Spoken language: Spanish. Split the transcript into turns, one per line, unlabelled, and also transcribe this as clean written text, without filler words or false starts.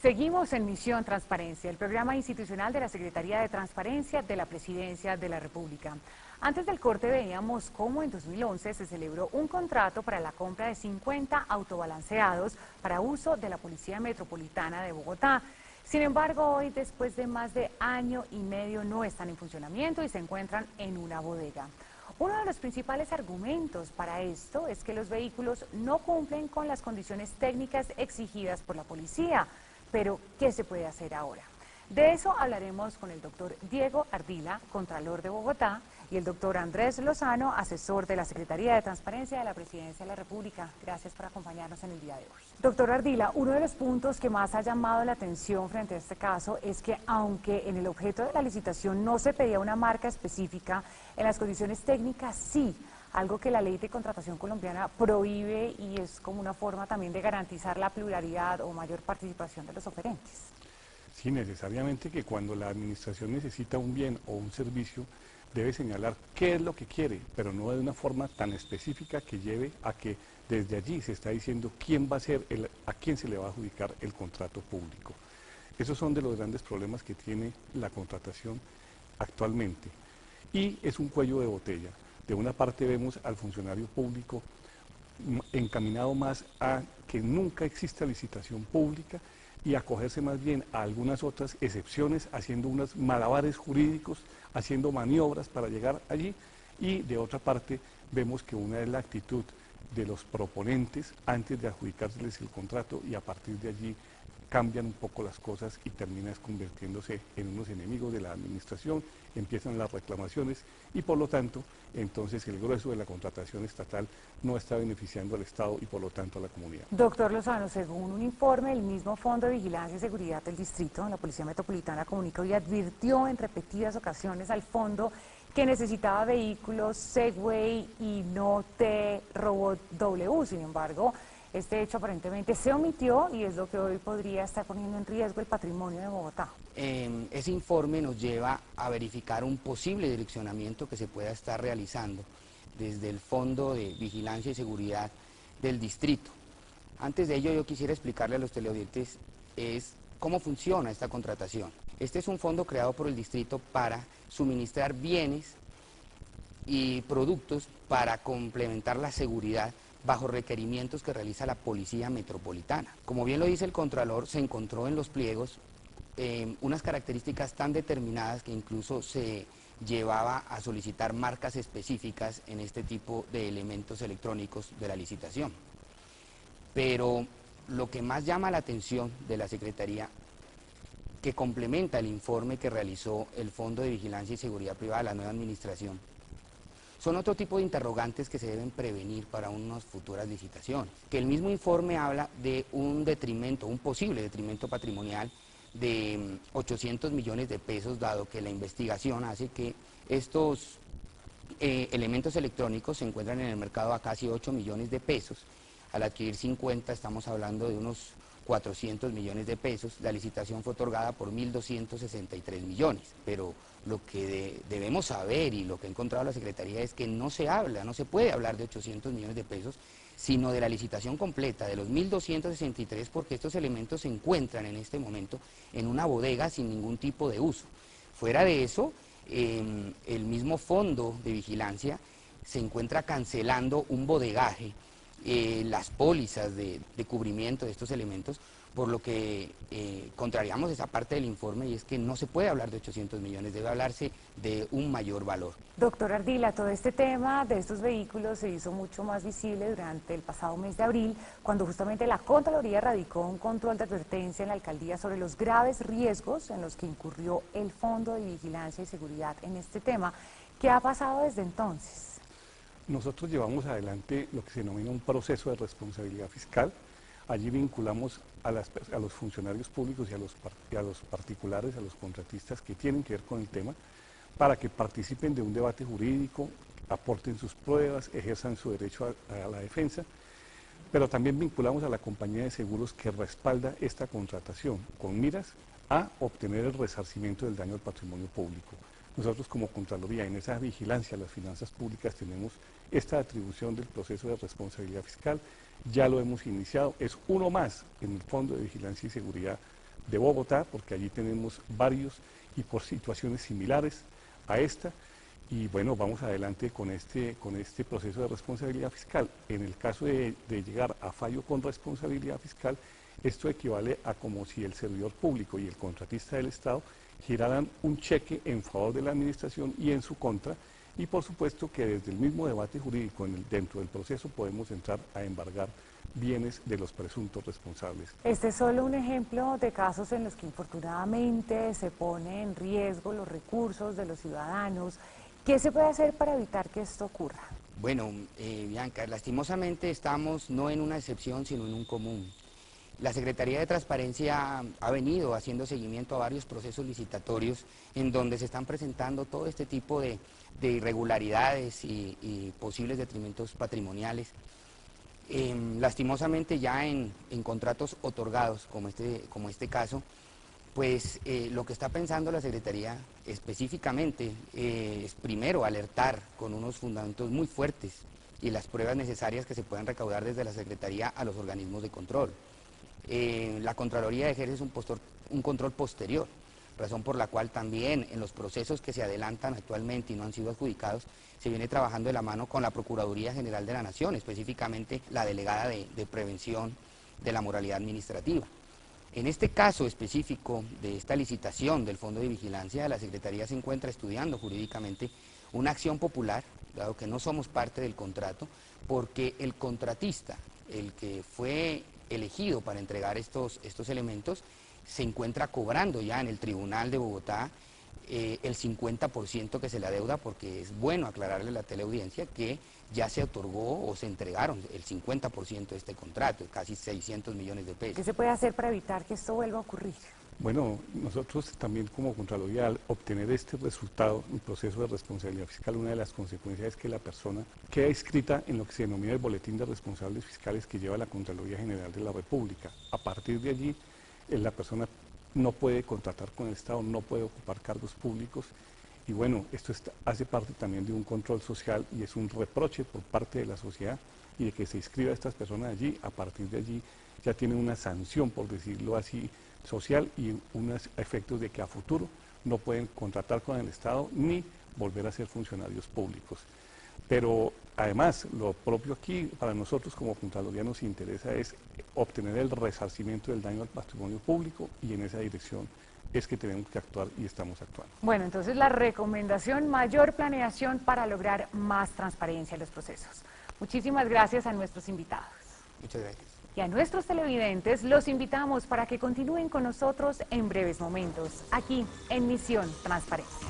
Seguimos en Misión Transparencia, el programa institucional de la Secretaría de Transparencia de la Presidencia de la República. Antes del corte veíamos cómo en 2011 se celebró un contrato para la compra de 50 autobalanceados para uso de la Policía Metropolitana de Bogotá. Sin embargo, hoy, después de más de año y medio, no están en funcionamiento y se encuentran en una bodega. Uno de los principales argumentos para esto es que los vehículos no cumplen con las condiciones técnicas exigidas por la policía. Pero, ¿qué se puede hacer ahora? De eso hablaremos con el doctor Diego Ardila, Contralor de Bogotá, y el doctor Andrés Lozano, asesor de la Secretaría de Transparencia de la Presidencia de la República. Gracias por acompañarnos en el día de hoy. Doctor Ardila, uno de los puntos que más ha llamado la atención frente a este caso es que, aunque en el objeto de la licitación no se pedía una marca específica, en las condiciones técnicas sí, algo que la ley de contratación colombiana prohíbe y es como una forma también de garantizar la pluralidad o mayor participación de los oferentes.
Sí, necesariamente que cuando la administración necesita un bien o un servicio, debe señalar qué es lo que quiere, pero no de una forma tan específica que lleve a que desde allí se está diciendo quién va a ser, a quién se le va a adjudicar el contrato público. Esos son de los grandes problemas que tiene la contratación actualmente. Y es un cuello de botella. De una parte vemos al funcionario público encaminado más a que nunca exista licitación pública y acogerse más bien a algunas otras excepciones, haciendo unos malabares jurídicos, haciendo maniobras para llegar allí, y de otra parte vemos que una es la actitud de los proponentes antes de adjudicárseles el contrato y a partir de allí cambian un poco las cosas y terminas convirtiéndose en unos enemigos de la administración, empiezan las reclamaciones y por lo tanto, entonces el grueso de la contratación estatal no está beneficiando al Estado y por lo tanto a la comunidad.
Doctor Lozano, según un informe del mismo Fondo de Vigilancia y Seguridad del Distrito, la Policía Metropolitana comunicó y advirtió en repetidas ocasiones al fondo que necesitaba vehículos Segway y no T-Robot W. Sin embargo, este hecho aparentemente se omitió y es lo que hoy podría estar poniendo en riesgo el patrimonio de Bogotá.
Ese informe nos lleva a verificar un posible direccionamiento que se pueda estar realizando desde el Fondo de Vigilancia y Seguridad del Distrito. Antes de ello, yo quisiera explicarle a los televidentes cómo funciona esta contratación. Este es un fondo creado por el Distrito para suministrar bienes y productos para complementar la seguridad bajo requerimientos que realiza la Policía Metropolitana. Como bien lo dice el Contralor, se encontró en los pliegos unas características tan determinadas que incluso se llevaba a solicitar marcas específicas en este tipo de elementos electrónicos de la licitación. Pero lo que más llama la atención de la Secretaría, que complementa el informe que realizó el Fondo de Vigilancia y Seguridad Privada de la nueva administración, son otro tipo de interrogantes que se deben prevenir para unas futuras licitaciones. Que el mismo informe habla de un detrimento, un posible detrimento patrimonial de 800 millones de pesos, dado que la investigación hace que estos elementos electrónicos se encuentran en el mercado a casi 8 millones de pesos. Al adquirir 50 estamos hablando de unos 400 millones de pesos. La licitación fue otorgada por 1.263 millones, pero lo que debemos saber y lo que ha encontrado la Secretaría es que no se puede hablar de 800 millones de pesos, sino de la licitación completa, de los 1.263, porque estos elementos se encuentran en este momento en una bodega sin ningún tipo de uso. Fuera de eso, el mismo Fondo de Vigilancia se encuentra cancelando un bodegaje, las pólizas de cubrimiento de estos elementos, por lo que contrariamos esa parte del informe y es que no se puede hablar de 800 millones, debe hablarse de un mayor valor.
Doctor Ardila, todo este tema de estos vehículos se hizo mucho más visible durante el pasado mes de abril, cuando justamente la Contraloría radicó un control de advertencia en la alcaldía sobre los graves riesgos en los que incurrió el Fondo de Vigilancia y Seguridad en este tema. ¿Qué ha pasado desde entonces?
Nosotros llevamos adelante lo que se denomina un proceso de responsabilidad fiscal. Allí vinculamos a los funcionarios públicos y a los particulares, a los contratistas que tienen que ver con el tema, para que participen de un debate jurídico, aporten sus pruebas, ejerzan su derecho a la defensa, pero también vinculamos a la compañía de seguros que respalda esta contratación, con miras a obtener el resarcimiento del daño al patrimonio público. Nosotros como Contraloría, en esa vigilancia a las finanzas públicas, tenemos esta atribución del proceso de responsabilidad fiscal, ya lo hemos iniciado, es uno más en el Fondo de Vigilancia y Seguridad de Bogotá, porque allí tenemos varios y por situaciones similares a esta. Y bueno, vamos adelante con este proceso de responsabilidad fiscal. En el caso de llegar a fallo con responsabilidad fiscal, esto equivale a como si el servidor público y el contratista del Estado giraran un cheque en favor de la administración y en su contra, y por supuesto que desde el mismo debate jurídico dentro del proceso podemos entrar a embargar bienes de los presuntos responsables.
Este es solo un ejemplo de casos en los que infortunadamente se pone en riesgo los recursos de los ciudadanos. ¿Qué se puede hacer para evitar que esto ocurra?
Bueno, Bianca, lastimosamente estamos no en una excepción, sino en un común. La Secretaría de Transparencia ha venido haciendo seguimiento a varios procesos licitatorios en donde se están presentando todo este tipo de irregularidades y posibles detrimentos patrimoniales. Lastimosamente ya en contratos otorgados, como este caso, pues lo que está pensando la Secretaría específicamente es primero alertar con unos fundamentos muy fuertes y las pruebas necesarias que se puedan recaudar desde la Secretaría a los organismos de control. La Contraloría ejerce un control posterior, razón por la cual también en los procesos que se adelantan actualmente y no han sido adjudicados, se viene trabajando de la mano con la Procuraduría General de la Nación, específicamente la Delegada de Prevención de la Moralidad Administrativa. En este caso específico de esta licitación del Fondo de Vigilancia, la Secretaría se encuentra estudiando jurídicamente una acción popular, dado que no somos parte del contrato, porque el contratista, el que fue elegido para entregar estos elementos, se encuentra cobrando ya en el Tribunal de Bogotá el 50% que se le adeuda, porque es bueno aclararle a la teleaudiencia que ya se otorgó o se entregaron el 50% de este contrato, casi 600 millones de pesos.
¿Qué se puede hacer para evitar que esto vuelva a ocurrir?
Bueno, nosotros también como Contraloría, al obtener este resultado, un proceso de responsabilidad fiscal, una de las consecuencias es que la persona queda inscrita en lo que se denomina el Boletín de Responsables Fiscales que lleva la Contraloría General de la República. A partir de allí, la persona no puede contratar con el Estado, no puede ocupar cargos públicos, y bueno, esto hace parte también de un control social y es un reproche por parte de la sociedad, y de que se inscriba a estas personas allí, a partir de allí ya tiene una sanción, por decirlo así, social y unos efectos de que a futuro no pueden contratar con el Estado ni volver a ser funcionarios públicos. Pero además, lo propio aquí para nosotros como Contraloría nos interesa es obtener el resarcimiento del daño al patrimonio público, y en esa dirección es que tenemos que actuar y estamos actuando.
Bueno, entonces la recomendación: mayor planeación para lograr más transparencia en los procesos. Muchísimas gracias a nuestros invitados.
Muchas gracias.
Y a nuestros televidentes los invitamos para que continúen con nosotros en breves momentos, aquí en Misión Transparencia.